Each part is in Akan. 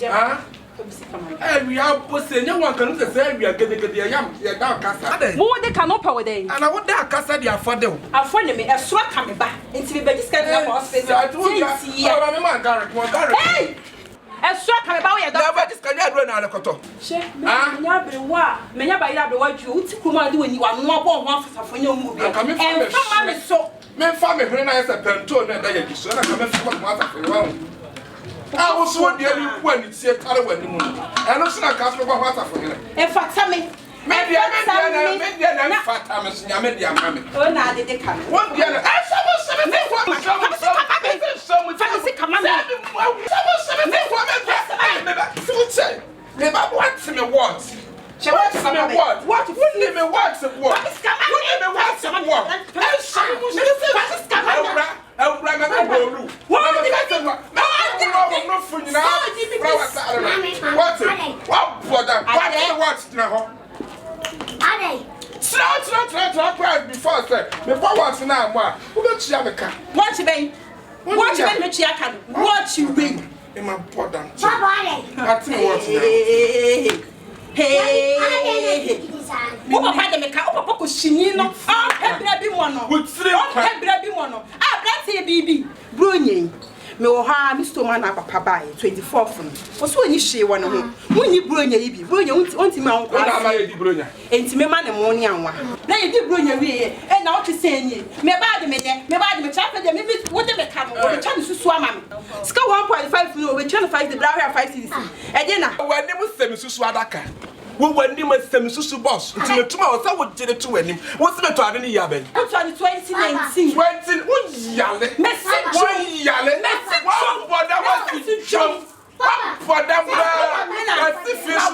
Ah? We are posting you one can say we are getting the yam, your down cassa. More they cannot power day. And I want that cassa they are for them. I find me a swat coming back into the biggest hospital. I told you, hey! A swat coming back. Never just can you run out of cotton. Many by what you could do when you are more born for your movie. I'm coming from so. Men family when I said a penton and I so I come from water. I was so dearly when it's a color when you and also I can't remember water for you. In fact, maybe I'm fat. I'm a media mammy. Oh, now they come. One year, I saw 7 Never wants me what? She wants me what? What? Wouldn't me wants it what? Wouldn't me wants it what? Hey, what about the make up of Shinino? Ah, be one. Would 3 be one. Ah, that's a baby. Bruni. No harm, Mr. Mana Papa, 24th. Was when you share one of them. When you bring your baby, when you want to mount Brunia, and to me, man, and morning. Now you did bring your way, and now to say, me bad me chapel, the maybe whatever come or the chance to swam. Scout 1.5 no, we try to fight the Brawler 5 cities. And then when they was semi Suswadaka. When you must send Susu boss, until tomorrow, I would tell it to him. What's the matter? I didn't yabe. I'm trying to 2019. 20, what yelling? Message, what yelling? Message, what that was to jump. For them, I see fish.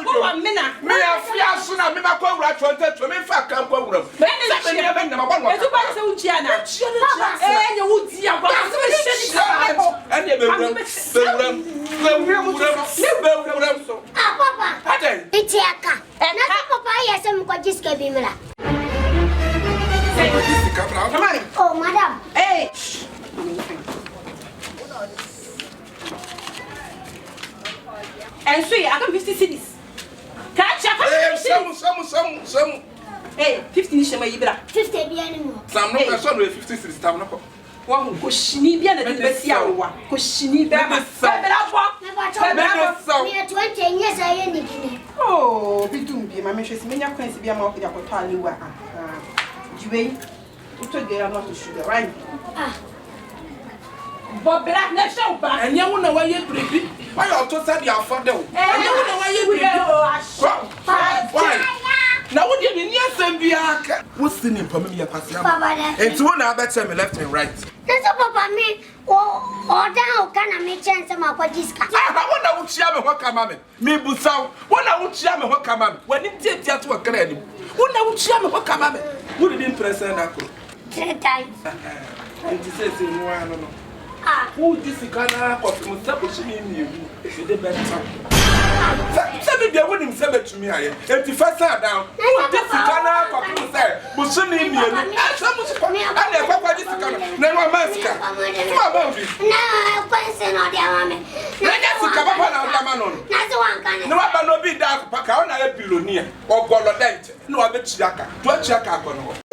Me, I fear soon. I'm not going to try to make a camp over them. But I'm not going to buy some Gianna. And you would see a oh, madam. Hey. And so I got 50 cities. Catch up. Some. Hey, 50 Shema Ibra. 50 be anymore. Some no son with 50 cities. Time no. One go shini be na the best ya wa. Go shini be. Me 20 years I need. Oh, bitum bi ma me hwesi me nya kwansi bi ma ya ko tale wa. Jiwe. Uto ge ya not to sugar, right? Ah. But black na show back. And you know why you baby. Why you to say your father? And you know why you why? Now what you need Sambia? What's the name for me your pastor? And two now better me left and right. That's papa me or down can I make chance of my quadisca. I wonder what you have what come on me busau. What I would share me what come on when it takes you to a credit. What I would share me what come on. Who didn't present that? 3 times. And he says in one. Who this Ghana of Musabushi in you? If the better. Send me wouldn't send it to me. And the first down. Who this Ghana of Musabushi in you? I never got this Ghana. Never master. Come about it. No, I question on the army. Let's come up on the man. That's one kind. No, I no be dark. Pack on a billionaire or Golodent. No, I bet Chaka. 12 Chaka.